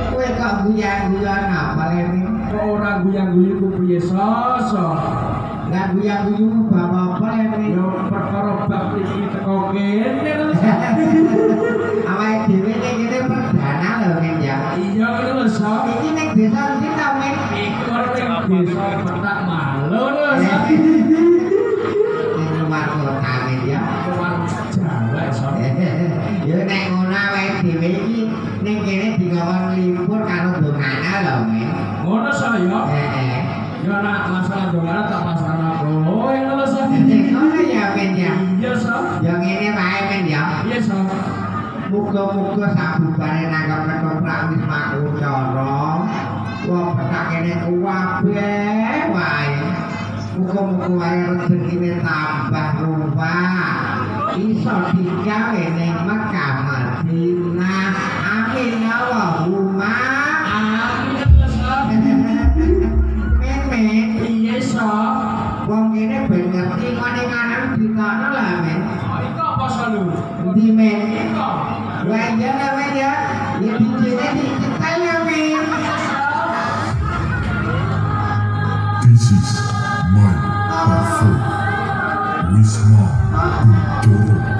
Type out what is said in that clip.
Kowe kok guyan-guyan apa ini? Kok ora guyang-guyu ku piye sosok? Enggak guyan-guyu bapak apa ini? Yo perkara bab iki teko kene lho. Awake dhewe ning kene perdana lho men ya. Iya ngono lho sok. Iki ning desa iki ta men. Iku ora ning desa Petak Malu lho sok. Ning luar kota men ya. Luar Jawa sok. Ya nek ngono awake dhewe iki ning kene dikawon libur karo dongana lho men. Ngono saya. Heeh. Ya nak masalah dongana tak masalah kowe lho sok. Ngono ya men ya. Iya sok. Ya ngene wae men ya. Iya sok. Muga-muga sabubare nangkep ketoprak wis makucara. Wong petak kene kabeh wae. Muga-muga wae rezekine tambah ruwah. Iso digawe ning Mekah Madinah. Amin ya Allahumma. Amin sok. Men. Iya sok. Wong kene ben ngerti ngene nganan ditana lah men. Iku apa salu? Di men. Iku. Wah iya lah men ya. Ya dijene dicetai ya men. This is my Afro Wisma Untoro.